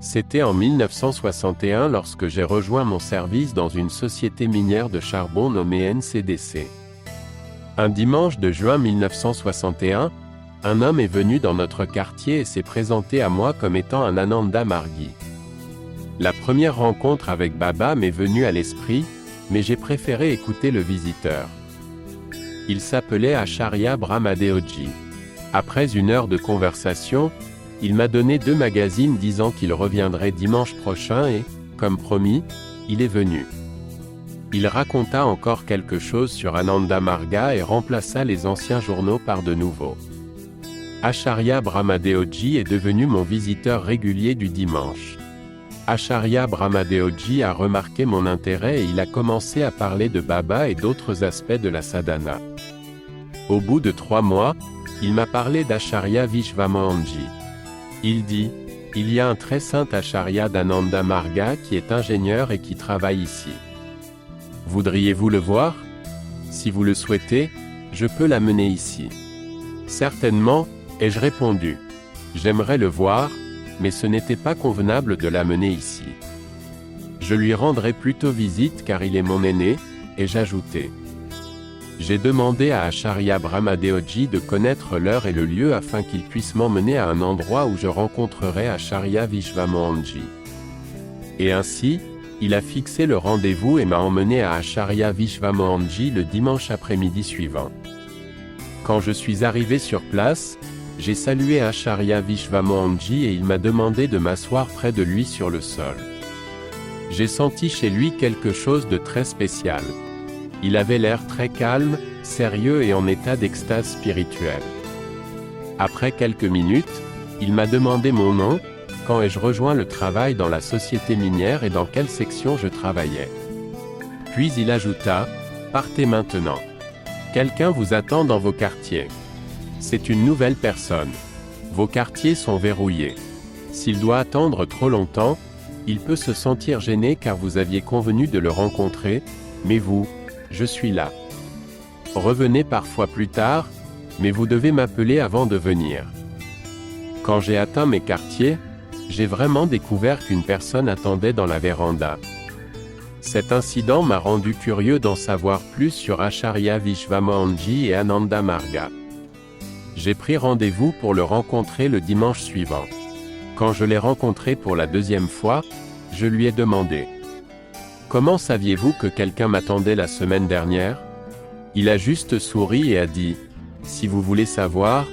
C'était en 1961 lorsque j'ai rejoint mon service dans une société minière de charbon nommée NCDC. Un dimanche de juin 1961, un homme est venu dans notre quartier et s'est présenté à moi comme étant un Ananda Margi. La première rencontre avec Baba m'est venue à l'esprit, mais j'ai préféré écouter le visiteur. Il s'appelait Acharya Brahmadeoji. Après une heure de conversation, il m'a donné 2 magazines disant qu'il reviendrait dimanche prochain et, comme promis, il est venu. Il raconta encore quelque chose sur Ananda Marga et remplaça les anciens journaux par de nouveaux. Acharya Brahmadeoji est devenu mon visiteur régulier du dimanche. Acharya Brahmadeoji a remarqué mon intérêt et il a commencé à parler de Baba et d'autres aspects de la sadhana. Au bout de 3 mois, il m'a parlé d'Acharya Vishvamohanji. Il dit, il y a un très saint Acharya d'Ananda Marga qui est ingénieur et qui travaille ici. Voudriez-vous le voir? Si vous le souhaitez, je peux l'amener ici. Certainement, ai-je répondu. J'aimerais le voir, mais ce n'était pas convenable de l'amener ici. Je lui rendrai plutôt visite car il est mon aîné, et j'ajoutai. J'ai demandé à Acharya Brahmadeoji de connaître l'heure et le lieu afin qu'il puisse m'emmener à un endroit où je rencontrerai Acharya Vishvamohanji. Et ainsi, il a fixé le rendez-vous et m'a emmené à Acharya Vishvamohanji le dimanche après-midi suivant. Quand je suis arrivé sur place, j'ai salué Acharya Vishvamohanji et il m'a demandé de m'asseoir près de lui sur le sol. J'ai senti chez lui quelque chose de très spécial. Il avait l'air très calme, sérieux et en état d'extase spirituelle. Après quelques minutes, il m'a demandé mon nom, quand ai-je rejoint le travail dans la société minière et dans quelle section je travaillais. Puis il ajouta, « Partez maintenant. Quelqu'un vous attend dans vos quartiers. C'est une nouvelle personne. Vos quartiers sont verrouillés. S'il doit attendre trop longtemps, il peut se sentir gêné car vous aviez convenu de le rencontrer, mais vous, je suis là. Revenez parfois plus tard, mais vous devez m'appeler avant de venir. » Quand j'ai atteint mes quartiers, j'ai vraiment découvert qu'une personne attendait dans la véranda. Cet incident m'a rendu curieux d'en savoir plus sur Acharya Vishvamohanji et Ananda Marga. J'ai pris rendez-vous pour le rencontrer le dimanche suivant. Quand je l'ai rencontré pour la 2e fois, je lui ai demandé « Comment saviez-vous que quelqu'un m'attendait la semaine dernière ?» Il a juste souri et a dit « Si vous voulez savoir,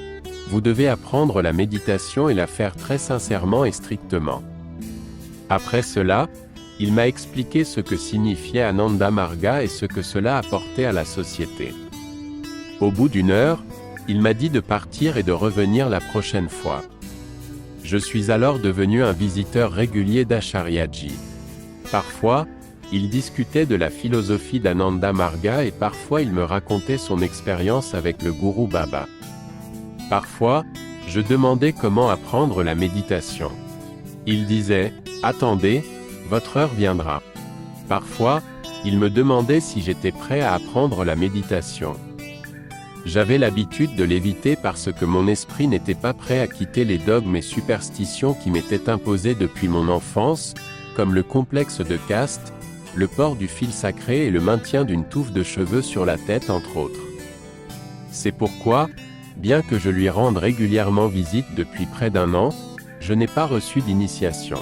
vous devez apprendre la méditation et la faire très sincèrement et strictement. » Après cela, il m'a expliqué ce que signifiait Ananda Marga et ce que cela apportait à la société. Au bout d'1 heure, il m'a dit de partir et de revenir la prochaine fois. Je suis alors devenu un visiteur régulier d'Acharyaji. Parfois, il discutait de la philosophie d'Ananda Marga et parfois il me racontait son expérience avec le gourou Baba. Parfois, je demandais comment apprendre la méditation. Il disait, « Attendez, votre heure viendra. » Parfois, il me demandait si j'étais prêt à apprendre la méditation. J'avais l'habitude de l'éviter parce que mon esprit n'était pas prêt à quitter les dogmes et superstitions qui m'étaient imposés depuis mon enfance, comme le complexe de caste, le port du fil sacré et le maintien d'une touffe de cheveux sur la tête entre autres. C'est pourquoi, bien que je lui rende régulièrement visite depuis près d'1 an, je n'ai pas reçu d'initiation.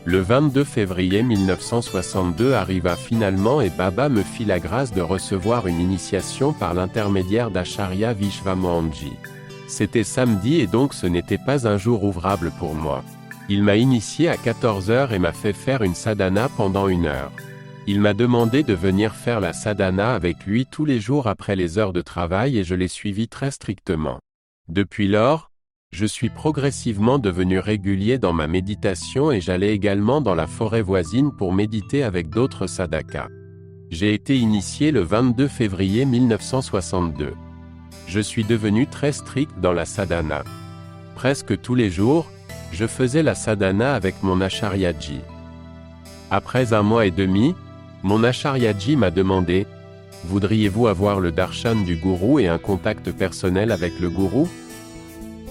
Le 22 février 1962 arriva finalement et Baba me fit la grâce de recevoir une initiation par l'intermédiaire d'Acharya Vishvamohanji. C'était samedi et donc ce n'était pas un jour ouvrable pour moi. Il m'a initié à 14 h et m'a fait faire une sadhana pendant 1 heure. Il m'a demandé de venir faire la sadhana avec lui tous les jours après les heures de travail et je l'ai suivi très strictement. Depuis lors, je suis progressivement devenu régulier dans ma méditation et j'allais également dans la forêt voisine pour méditer avec d'autres sadhakas. J'ai été initié le 22 février 1962. Je suis devenu très strict dans la sadhana. Presque tous les jours, je faisais la sadhana avec mon Acharyaji. Après 1 mois et demi, mon Acharyaji m'a demandé « Voudriez-vous avoir le darshan du gourou et un contact personnel avec le gourou ?»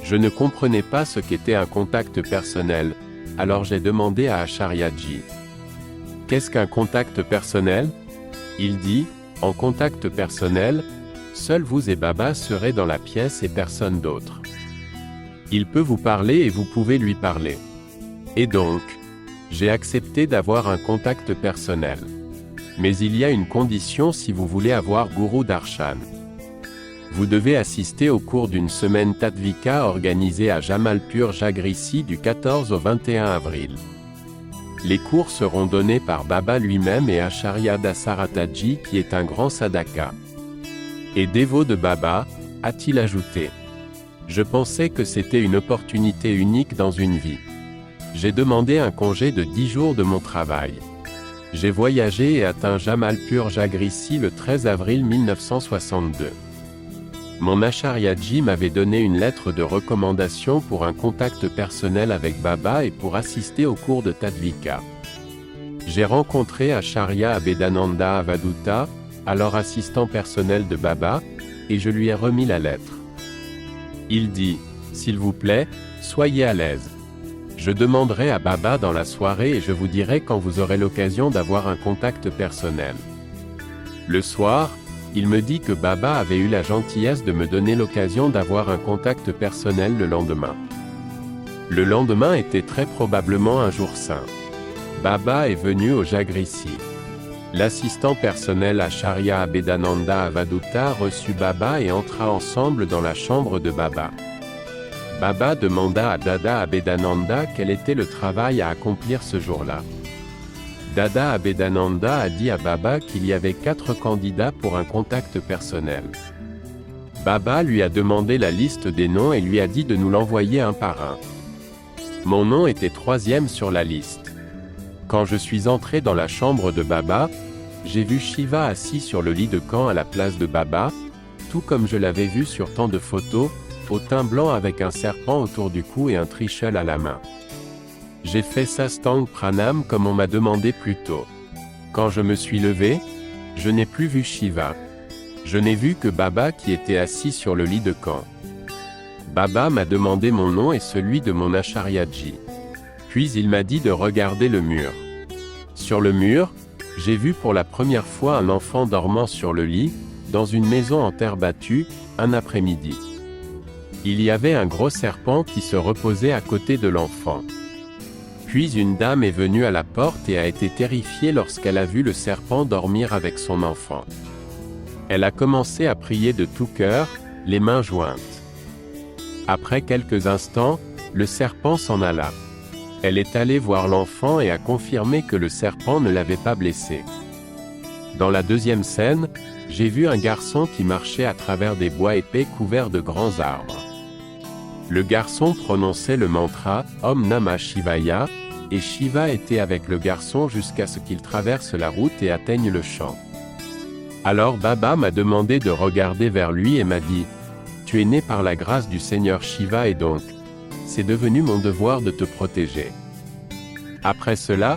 Je ne comprenais pas ce qu'était un contact personnel, Alors j'ai demandé à Acharya-ji. Qu'est-ce qu'un contact personnel? Il dit, en contact personnel, seul vous et Baba serez dans la pièce et personne d'autre. Il peut vous parler et vous pouvez lui parler. Et donc, j'ai accepté d'avoir un contact personnel. Mais il y a une condition si vous voulez avoir Guru Darshan. Vous devez assister au cours d'une semaine Tatvika organisée à Jamalpur Jagrissi du 14 au 21 avril. Les cours seront donnés par Baba lui-même et Acharya Dasarataji qui est un grand sadhaka. Et dévot de Baba, a-t-il ajouté. Je pensais que c'était une opportunité unique dans une vie. J'ai demandé un congé de 10 jours de mon travail. J'ai voyagé et atteint Jamalpur Jagrissi le 13 avril 1962. Mon Acharya-ji m'avait donné une lettre de recommandation pour un contact personnel avec Baba et pour assister au cours de Tatvika. J'ai rencontré Acharya Abhedananda Avaduta, alors assistant personnel de Baba, et je lui ai remis la lettre. Il dit, « S'il vous plaît, soyez à l'aise. Je demanderai à Baba dans la soirée et je vous dirai quand vous aurez l'occasion d'avoir un contact personnel. » Le soir, il me dit que Baba avait eu la gentillesse de me donner l'occasion d'avoir un contact personnel le lendemain. Le lendemain était très probablement un jour saint. Baba est venu au Jagrissi. L'assistant personnel Acharya Abhedananda Avaduta reçut Baba et entra ensemble dans la chambre de Baba. Baba demanda à Dada Abhedananda quel était le travail à accomplir ce jour-là. Dada Abhedananda a dit à Baba qu'il y avait 4 candidats pour un contact personnel. Baba lui a demandé la liste des noms et lui a dit de nous l'envoyer un par un. Mon nom était 3e sur la liste. Quand je suis entré dans la chambre de Baba, j'ai vu Shiva assis sur le lit de camp à la place de Baba, tout comme je l'avais vu sur tant de photos, au teint blanc avec un serpent autour du cou et un trishul à la main. J'ai fait Sastang Pranam comme on m'a demandé plus tôt. Quand je me suis levé, je n'ai plus vu Shiva. Je n'ai vu que Baba qui était assis sur le lit de camp. Baba m'a demandé mon nom et celui de mon Acharya-ji. Puis il m'a dit de regarder le mur. Sur le mur, j'ai vu pour la première fois un enfant dormant sur le lit, dans une maison en terre battue, un après-midi. Il y avait un gros serpent qui se reposait à côté de l'enfant. Puis une dame est venue à la porte et a été terrifiée lorsqu'elle a vu le serpent dormir avec son enfant. Elle a commencé à prier de tout cœur, les mains jointes. Après quelques instants, le serpent s'en alla. Elle est allée voir l'enfant et a confirmé que le serpent ne l'avait pas blessé. Dans la deuxième scène, j'ai vu un garçon qui marchait à travers des bois épais couverts de grands arbres. Le garçon prononçait le mantra « Om Namah Shivaya » et Shiva était avec le garçon jusqu'à ce qu'il traverse la route et atteigne le champ. Alors Baba m'a demandé de regarder vers lui et m'a dit « Tu es né par la grâce du Seigneur Shiva et donc, c'est devenu mon devoir de te protéger. » Après cela,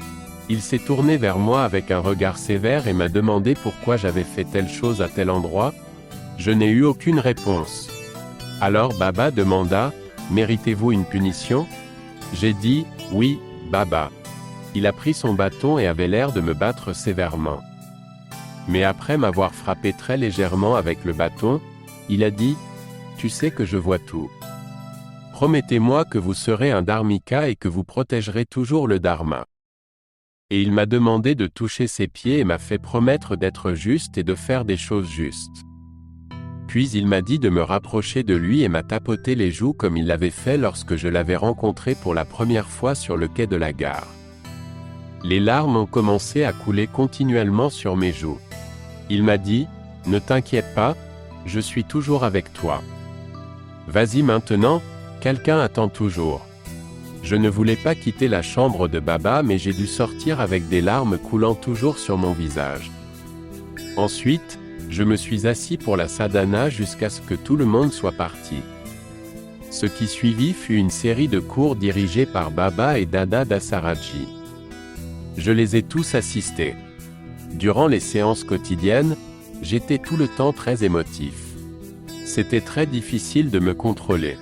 il s'est tourné vers moi avec un regard sévère et m'a demandé pourquoi j'avais fait telle chose à tel endroit. Je n'ai eu aucune réponse. Alors Baba demanda « Méritez-vous une punition ?» J'ai dit « Oui, Baba. » Il a pris son bâton et avait l'air de me battre sévèrement. Mais après m'avoir frappé très légèrement avec le bâton, il a dit « Tu sais que je vois tout. Promettez-moi que vous serez un dharmika et que vous protégerez toujours le dharma. » Et il m'a demandé de toucher ses pieds et m'a fait promettre d'être juste et de faire des choses justes. Puis il m'a dit de me rapprocher de lui et m'a tapoté les joues comme il l'avait fait lorsque je l'avais rencontré pour la première fois sur le quai de la gare. Les larmes ont commencé à couler continuellement sur mes joues. Il m'a dit « Ne t'inquiète pas, je suis toujours avec toi. Vas-y maintenant, quelqu'un attend toujours. » Je ne voulais pas quitter la chambre de Baba mais j'ai dû sortir avec des larmes coulant toujours sur mon visage. Ensuite, je me suis assis pour la sadhana jusqu'à ce que tout le monde soit parti. Ce qui suivit fut une série de cours dirigés par Baba et Dada Dasaraji. Je les ai tous assistés. Durant les séances quotidiennes, j'étais tout le temps très émotif. C'était très difficile de me contrôler.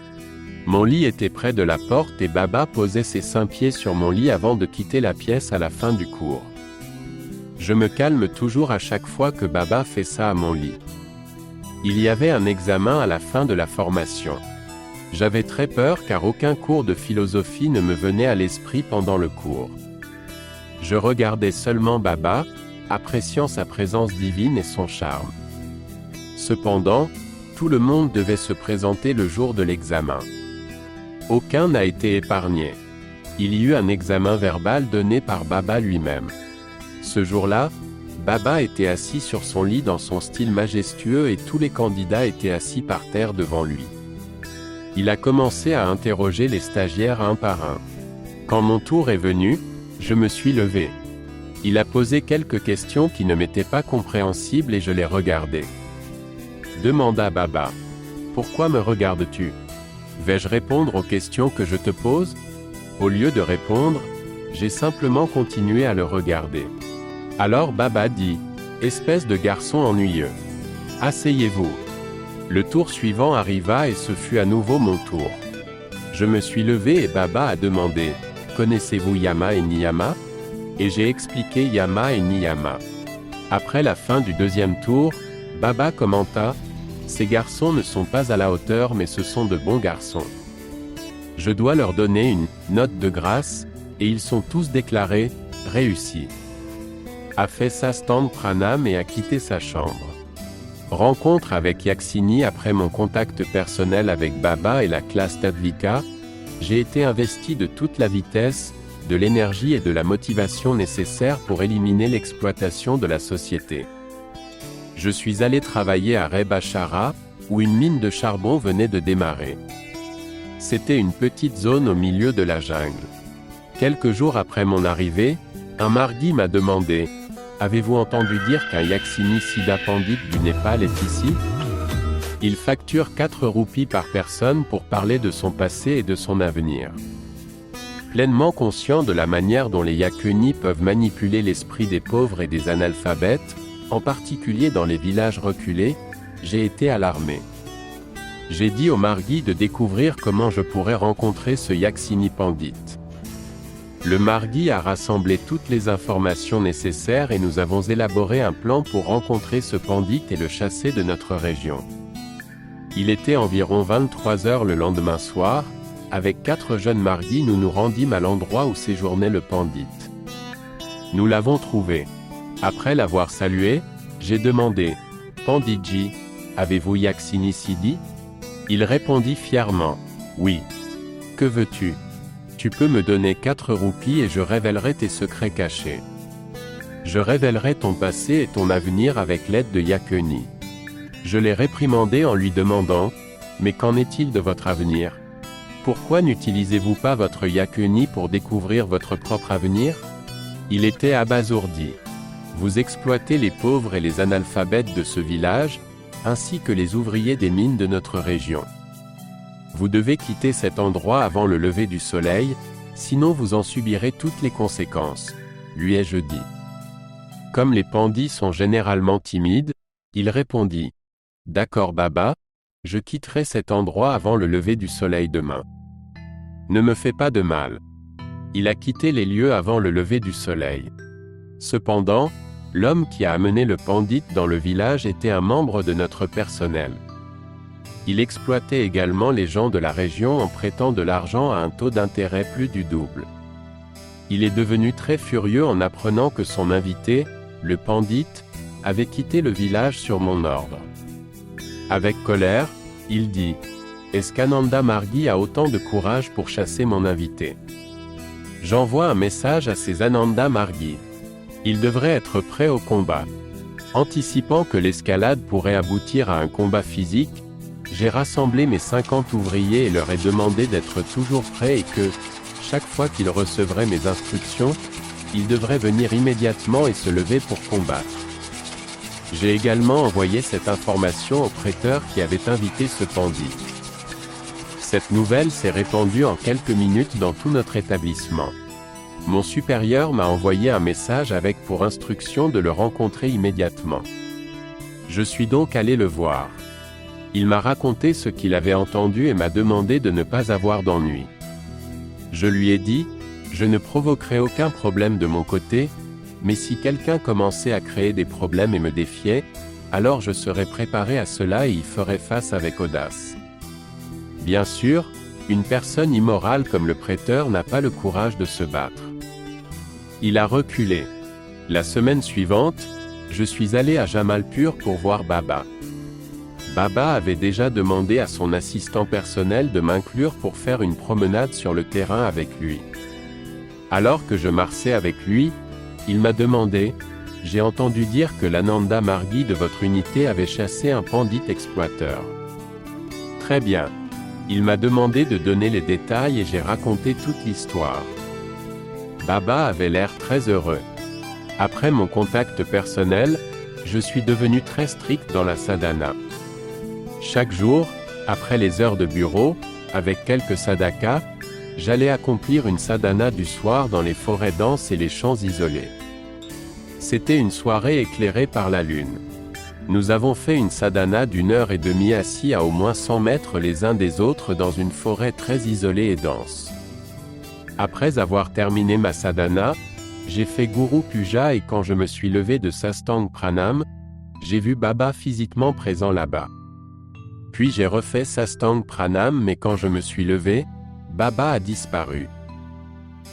Mon lit était près de la porte et Baba posait ses 5 pieds sur mon lit avant de quitter la pièce à la fin du cours. Je me calme toujours à chaque fois que Baba fait ça à mon lit. Il y avait un examen à la fin de la formation. J'avais très peur car aucun cours de philosophie ne me venait à l'esprit pendant le cours. Je regardais seulement Baba, appréciant sa présence divine et son charme. Cependant, tout le monde devait se présenter le jour de l'examen. Aucun n'a été épargné. Il y eut un examen verbal donné par Baba lui-même. Ce jour-là, Baba était assis sur son lit dans son style majestueux et tous les candidats étaient assis par terre devant lui. Il a commencé à interroger les stagiaires un par un. Quand mon tour est venu, je me suis levé. Il a posé quelques questions qui ne m'étaient pas compréhensibles et je les regardais. Demanda Baba. « Pourquoi me regardes-tu ? Vais-je répondre aux questions que je te pose ?» Au lieu de répondre, j'ai simplement continué à le regarder. Alors Baba dit, « Espèce de garçon ennuyeux. Asseyez-vous. » Le tour suivant arriva et ce fut à nouveau mon tour. Je me suis levé et Baba a demandé, « Connaissez-vous Yama et Niyama ?» Et j'ai expliqué Yama et Niyama. Après la fin du deuxième tour, Baba commenta, « Ces garçons ne sont pas à la hauteur mais ce sont de bons garçons. Je dois leur donner une note de grâce, et ils sont tous déclarés réussis. » A fait sa stand pranam et a quitté sa chambre. Rencontre avec Yaksini. Après mon contact personnel avec Baba et la classe Tadvika, j'ai été investi de toute la vitesse, de l'énergie et de la motivation nécessaires pour éliminer l'exploitation de la société. Je suis allé travailler à Rebachara, où une mine de charbon venait de démarrer. C'était une petite zone au milieu de la jungle. Quelques jours après mon arrivée, un margui m'a demandé « Avez-vous entendu dire qu'un Yaksini Siddha Pandit du Népal est ici ?» Il facture 4 roupies par personne pour parler de son passé et de son avenir. Pleinement conscient de la manière dont les Yakunis peuvent manipuler l'esprit des pauvres et des analphabètes, en particulier dans les villages reculés, j'ai été alarmé. J'ai dit au margui de découvrir comment je pourrais rencontrer ce Yaksini Pandit. Le margui a rassemblé toutes les informations nécessaires et nous avons élaboré un plan pour rencontrer ce pandit et le chasser de notre région. Il était environ 23 heures le lendemain soir, avec 4 jeunes marguis nous nous rendîmes à l'endroit où séjournait le pandit. Nous l'avons trouvé. Après l'avoir salué, j'ai demandé « Panditji, avez-vous Yaksini Siddhi ?» Il répondit fièrement « Oui. Que veux-tu ? Tu peux me donner 4 roupies et je révélerai tes secrets cachés. Je révélerai ton passé et ton avenir avec l'aide de Yakuni. » Je l'ai réprimandé en lui demandant « Mais qu'en est-il de votre avenir ? Pourquoi n'utilisez-vous pas votre Yakuni pour découvrir votre propre avenir ?» Il était abasourdi. « Vous exploitez les pauvres et les analphabètes de ce village, ainsi que les ouvriers des mines de notre région. Vous devez quitter cet endroit avant le lever du soleil, sinon vous en subirez toutes les conséquences, lui ai-je dit. Comme les pandits sont généralement timides, il répondit « D'accord Baba, je quitterai cet endroit avant le lever du soleil demain. Ne me fais pas de mal. » Il a quitté les lieux avant le lever du soleil. Cependant, l'homme qui a amené le pandit dans le village était un membre de notre personnel. Il exploitait également les gens de la région en prêtant de l'argent à un taux d'intérêt plus du double. Il est devenu très furieux en apprenant que son invité, le pandit, avait quitté le village sur mon ordre. Avec colère, il dit « Est-ce qu'Ananda Margui a autant de courage pour chasser mon invité ? J'envoie un message à ces Ananda Margui. Il devrait être prêt au combat. » Anticipant que l'escalade pourrait aboutir à un combat physique, j'ai rassemblé mes 50 ouvriers et leur ai demandé d'être toujours prêts et que, chaque fois qu'ils recevraient mes instructions, ils devraient venir immédiatement et se lever pour combattre. J'ai également envoyé cette information au prêteur qui avait invité ce pandit. Cette nouvelle s'est répandue en quelques minutes dans tout notre établissement. Mon supérieur m'a envoyé un message avec pour instruction de le rencontrer immédiatement. Je suis donc allé le voir. Il m'a raconté ce qu'il avait entendu et m'a demandé de ne pas avoir d'ennui. Je lui ai dit, je ne provoquerai aucun problème de mon côté, mais si quelqu'un commençait à créer des problèmes et me défiait, alors je serais préparé à cela et y ferais face avec audace. Bien sûr, une personne immorale comme le prêteur n'a pas le courage de se battre. Il a reculé. La semaine suivante, je suis allé à Jamalpur pour voir Baba. Baba avait déjà demandé à son assistant personnel de m'inclure pour faire une promenade sur le terrain avec lui. Alors que je marchais avec lui, il m'a demandé, « J'ai entendu dire que l'Ananda Margi de votre unité avait chassé un pandit exploiteur. » Très bien. Il m'a demandé de donner les détails et j'ai raconté toute l'histoire. Baba avait l'air très heureux. Après mon contact personnel, je suis devenu très strict dans la sadhana. Chaque jour, après les heures de bureau, avec quelques sadakas, j'allais accomplir une sadhana du soir dans les forêts denses et les champs isolés. C'était une soirée éclairée par la lune. Nous avons fait une sadhana d'1h30 assis à au moins 100 mètres les uns des autres dans une forêt très isolée et dense. Après avoir terminé ma sadhana, j'ai fait Guru Puja et quand je me suis levé de Sastang Pranam, j'ai vu Baba physiquement présent là-bas. Puis j'ai refait Sastang Pranam mais quand je me suis levé, Baba a disparu.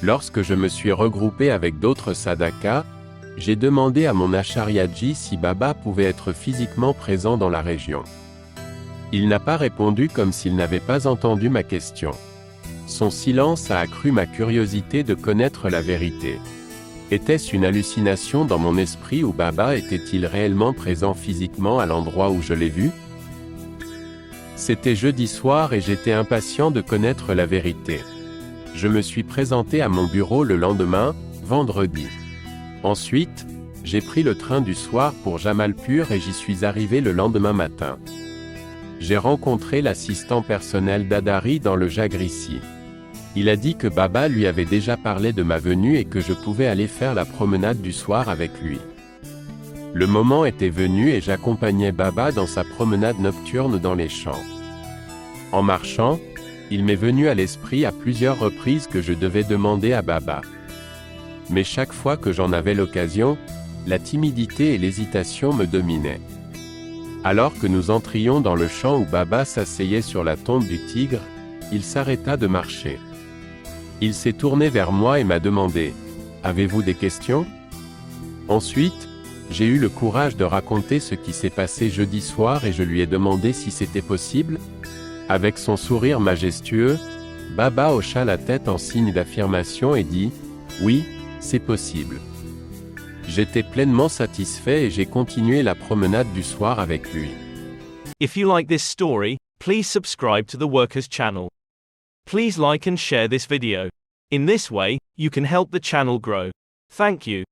Lorsque je me suis regroupé avec d'autres sadakas, j'ai demandé à mon acharyaji si Baba pouvait être physiquement présent dans la région. Il n'a pas répondu comme s'il n'avait pas entendu ma question. Son silence a accru ma curiosité de connaître la vérité. Était-ce une hallucination dans mon esprit ou Baba était-il réellement présent physiquement à l'endroit où je l'ai vu? C'était jeudi soir et j'étais impatient de connaître la vérité. Je me suis présenté à mon bureau le lendemain, vendredi. Ensuite, j'ai pris le train du soir pour Jamalpur et j'y suis arrivé le lendemain matin. J'ai rencontré l'assistant personnel d'Adari dans le Jagrissi. Il a dit que Baba lui avait déjà parlé de ma venue et que je pouvais aller faire la promenade du soir avec lui. Le moment était venu et j'accompagnais Baba dans sa promenade nocturne dans les champs. En marchant, il m'est venu à l'esprit à plusieurs reprises que je devais demander à Baba. Mais chaque fois que j'en avais l'occasion, la timidité et l'hésitation me dominaient. Alors que nous entrions dans le champ où Baba s'asseyait sur la tombe du tigre, il s'arrêta de marcher. Il s'est tourné vers moi et m'a demandé « Avez-vous des questions ?» Ensuite, j'ai eu le courage de raconter ce qui s'est passé jeudi soir et je lui ai demandé si c'était possible. Avec son sourire majestueux, Baba hocha la tête en signe d'affirmation et dit « Oui, c'est possible. » J'étais pleinement satisfait et j'ai continué la promenade du soir avec lui. If you like this story, please subscribe to the Workers channel. Please like and share this video. In this way, you can help the channel grow. Thank you.